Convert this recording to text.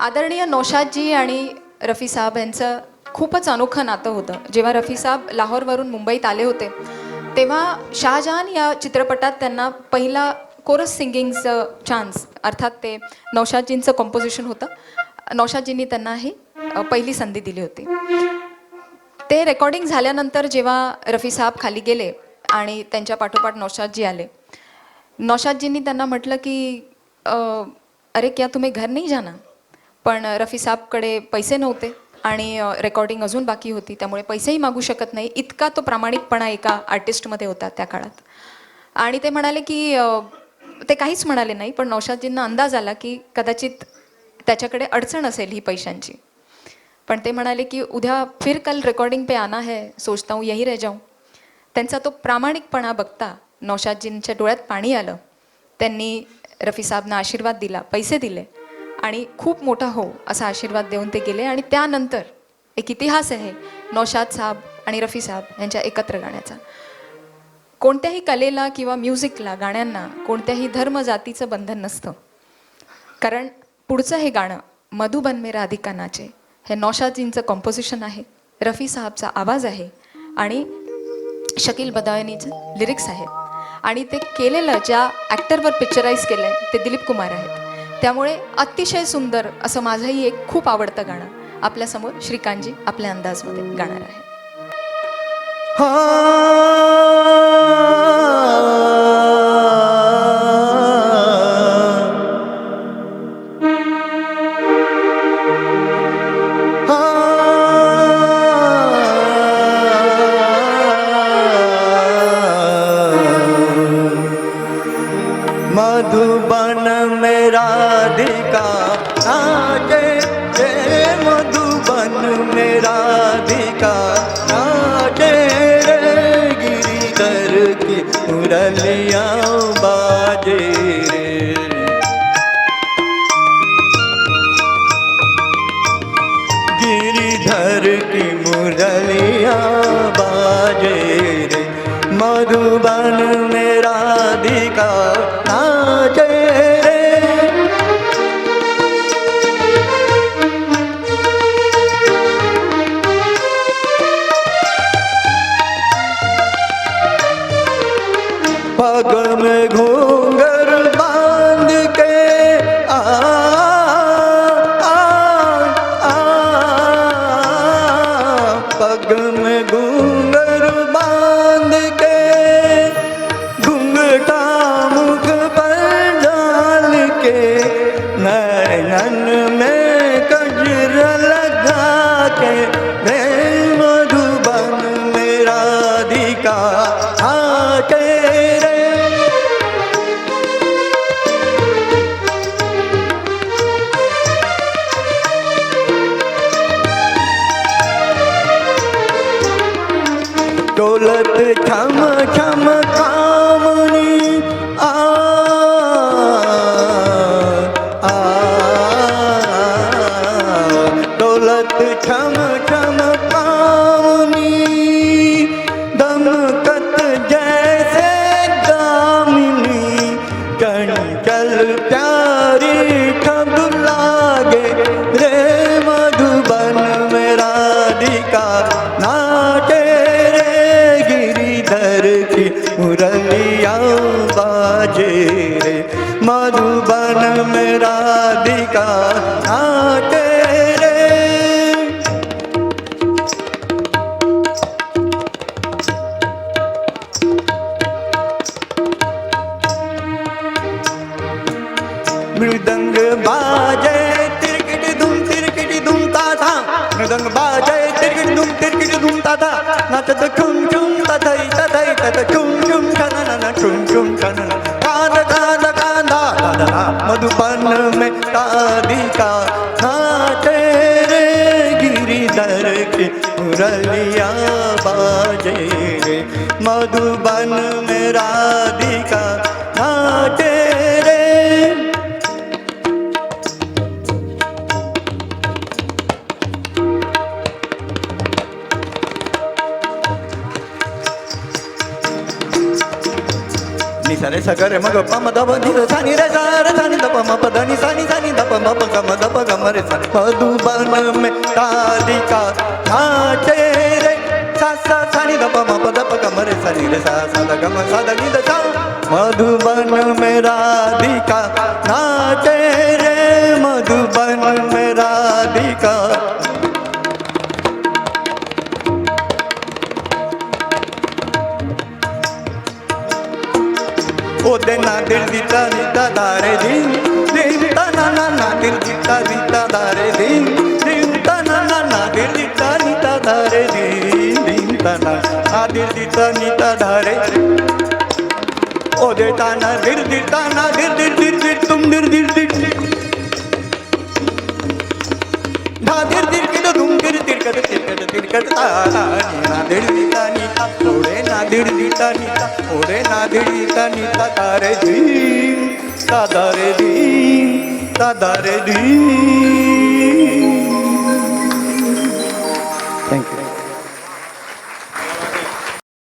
आदरणीय नौशादजी आणि रफी साहब यांचं खूपच अनोखं नातं होतं. जेव्हा रफी साहब लाहोरवरून मुंबईत आले होते तेव्हा शाहजहान या चित्रपटात त्यांना पहिला कोरस सिंगिंगचं चान्स, अर्थात ते नौशादजींचं कंपोजिशन होतं. नौशादजींनी त्यांना ही पहिली संधी दिली होती. ते रेकॉर्डिंग झाल्यानंतर जेव्हा रफी साहब खाली गेले आणि त्यांच्या पाठोपाठ नौशादजी आले, नौशादजींनी त्यांना म्हटलं की अरे क्या तुम्हें घर नहीं जाना. पण रफी साहबकडे पैसे नव्हते आणि रेकॉर्डिंग अजून बाकी होती, त्यामुळे पैसेही मागू शकत नाही. इतका तो प्रामाणिकपणा एका आर्टिस्टमध्ये होता त्या काळात. आणि ते म्हणाले की ते काहीच म्हणाले नाही, पण नौशादजींना अंदाज आला की कदाचित त्याच्याकडे अडचण असेल ही पैशांची. पण ते म्हणाले की उद्या फिर कल रेकॉर्डिंग पे आना है, सोचता हूँ यही रह जाऊँ. त्यांचा तो प्रामाणिकपणा बघता नौशादजींच्या डोळ्यात पाणी आलं. त्यांनी रफी साहबना आशीर्वाद दिला, पैसे दिले आणि खूप मोठा हो असा आशीर्वाद देऊन ते गेले. आणि त्यानंतर एक इतिहास आहे नौशाद साहब आणि रफी साहब यांच्या एकत्र गाण्याचा. कोणत्याही कलेला किंवा म्युझिकला, गाण्यांना कोणत्याही धर्म जातीचं बंधन नसतं. कारण पुढचं हे गाणं मधुबन में राधिका नाचे हे नौशादजींचं कंपोजिशन आहे, रफी साहबचा आवाज आहे आणि शकील बदायनीचं लिरिक्स आहेत. आणि ते केलेलं ज्या ॲक्टरवर पिक्चराईज केलं आहे ते दिलीप कुमार आहेत. त्यामुळे अतिशय सुंदर असं माझंही एक खूप आवडतं गाणं आपल्यासमोर श्रीकांतजी आपल्या अंदाजमध्ये गाणार आहे. मधुबन में राधिका नाचे, मधुबन में राधिका नाचे रे, गिरिधर की मुरलियाँ बाजे रे. गिरिधर की मुरलियाँ बाजे रे, मधुबन में राधिका नाचे रे. पग में घूंघर बांध के आ, आ, आ, पग में घूंघर बांध के घूंघटा मुख पर डाल के, नैनन में कजरा लगा के रे, मधुबन में राधिका आके रे. डोलत छम छम कामनी आ, आ, डोलत छम छम कामनी, दमकत जैसे दामिनी, चंचल प्यारी ठग लागे रे, मधुबन में राधिका नाचे रे, गिरिधर की मुरलियाँ बाजे रे, मधुबन में राधिका नाचे रे. मृदंग बाजे तिरकिटी धूम ताथा, मृदंग बाजे तिरकिटी धूम ताथा, नाचत चुम चुम तथई तथई तथ चुम चुम छनन चुम चुम छनन, कांद कांद कांदा दादा, मधुबन में राधिका नाचे रे, गिरिधर की मुरलियाँ बाजे रे, मधुबन में राधिका नाचे रे. रे सा रे मग प म द प नी रे सा नी रे सा रे सा नी द प म प द नी सा नी द प म प ग म द प ग म रे सा मधुबन में राधिका नाचे रे सा सा नी द प म प द प ग म रे सा नी रे सा सा द ग म सा द नी द सा मधुबन में राधिका नाचे रे मधुबन में राधिका ओ दे ना दिल दीता दीता दारे दिन दीता ना दिल दीता दीता दारे दिन दीता ना दिल दीता दीता दारे दिन दीता ना दिल दीता दीता दारे ओ देता ना दिल दीता ना दिल दिल दिल दिल तुम दिल दिल दिल धा दिल दिल की तो तुम दिल दिल कर तारा ना दिल दीता नीता ओरे ना दिल दीता नीता ओरे ना दिल दीता नीता तारे दिन तारे दिन तारे दिन. Thank you.